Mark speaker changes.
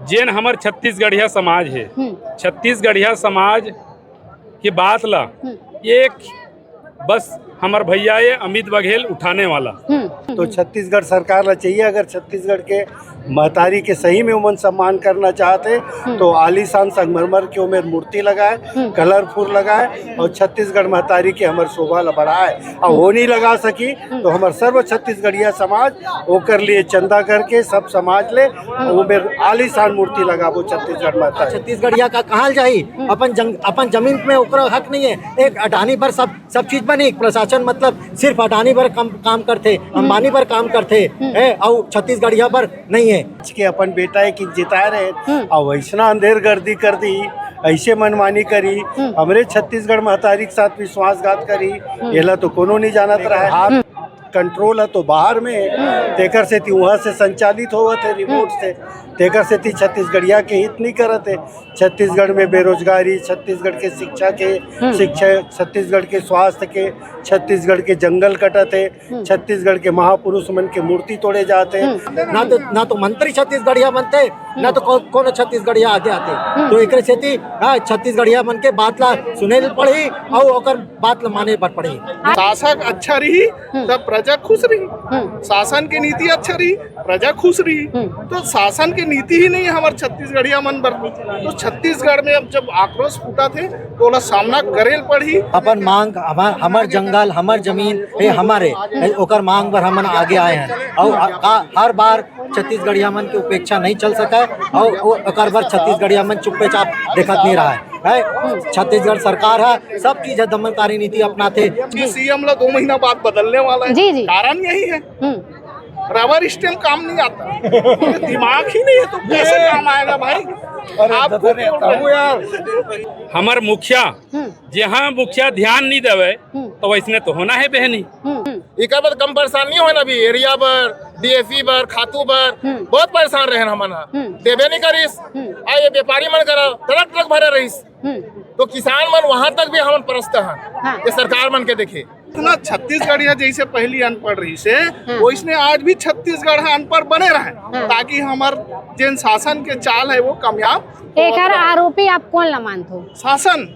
Speaker 1: जेन हमार छत्तीसगढ़िया समाज है, छत्तीसगढ़िया समाज की बात ला एक बस हमार भैया ये अमित बघेल उठाने वाला।
Speaker 2: तो छत्तीसगढ़ सरकार ला चाहिए, अगर छत्तीसगढ़ के महतारी के सही में उमन सम्मान करना चाहते तो आलीशान संगमरमर की उमेर मूर्ति लगाए, कलरफुल लगाए और छत्तीसगढ़ महतारी के हमार शोभा ला बढ़ाए। और वो नहीं लगा सकी तो हमार सर्व छत्तीसगढ़िया समाज ओकर लिए चंदा करके सब समाज ले उमेर आलीशान मूर्ति लगाबो छत्तीसगढ़ महतारी।
Speaker 3: छत्तीसगढ़िया का कहा जाही अपन जमीन में ओकरा हक नहीं है। एक अडानी पर सब चीज बनी, प्रशासन मतलब सिर्फ अडानी पर काम करते, अंबानी पर काम करते है और छत्तीसगढ़िया पर नहीं है।
Speaker 2: के अपन बेटा है कि जिताए रहे और वैसना अंधेर गर्दी कर दी, ऐसे मनमानी करी, हमरे छत्तीसगढ़ महतारी के साथ विश्वासघात करी, येला तो कोनो नहीं जानत रहा है। कंट्रोल है तो बाहर में तेकर से वहाँ से संचालित होवत है रिमोट से, तेकर से छत्तीसगढ़िया के हित नहीं करत है। छत्तीसगढ़ में बेरोजगारी, छत्तीसगढ़ के शिक्षा, छत्तीसगढ़ के स्वास्थ्य के, छत्तीसगढ़ के जंगल कटत है, छत्तीसगढ़ के महापुरुष मन के मूर्ति तोड़े जाते हैं।
Speaker 3: ना तो मंत्री छत्तीसगढ़िया बनते, ना तो कौन छत्तीसगढ़िया आगे आते। तो एक सेती छत्तीसगढ़िया मन के बात ला सुने पड़ी और ओकर बात ला माने पर पड़ी।
Speaker 4: शासक अच्छा रही तब प्रजा खुश रही, शासन की नीति अच्छा रही प्रजा खुश रही। तो शासन की नीति ही नहीं है हमारे छत्तीसगढ़िया मन पर। तो छत्तीसगढ़ में अब जब आक्रोश फूटा थे तो ओला सामना करेल पड़ी।
Speaker 3: अपन मांग हमार जंगल, हमार जमीन ये हमारे ओकर मांग पर हमन आगे आए हैं और हर बार छत्तीसगढ़िया मन की उपेक्षा नहीं चल सका और ओकर बार छत्तीसगढ़िया मन चुप्पे-चाप देखत नहीं रहा है। छत्तीसगढ़ सरकार है सब चीज दमनकारी नीति अपनाते।
Speaker 4: सीएम ला 2 महीना बाद बदलने वाला है।
Speaker 5: जी।
Speaker 4: कारण यही है रबर स्टैम्प काम नहीं आता, दिमाग ही नहीं है तो कैसे काम आएगा भाई।
Speaker 1: हमार मुखिया जहाँ मुखिया ध्यान नहीं देवे तो वैसने तो होना है बहनी।
Speaker 4: एक बार कम परेशानी हो ना भी एरिया पर, डीएफई पर, खातू पर बहुत परेशान रहे हमन। देवे नहीं करिस आ ये व्यापारी मन करा ट्रक भरे रहीस तो किसान मन वहाँ तक भी हमन परस्त हैं। ये सरकार मन के देखे इतना छत्तीसगढ़िया जैसे पहली अनपढ़ रही से वैसने आज भी छत्तीसगढ़ अनपढ़ बने रहे ताकि हमार जिन शासन के चाल है वो कामयाब।
Speaker 5: एक आरोपी आप कौन ला मानते हो?
Speaker 4: शासन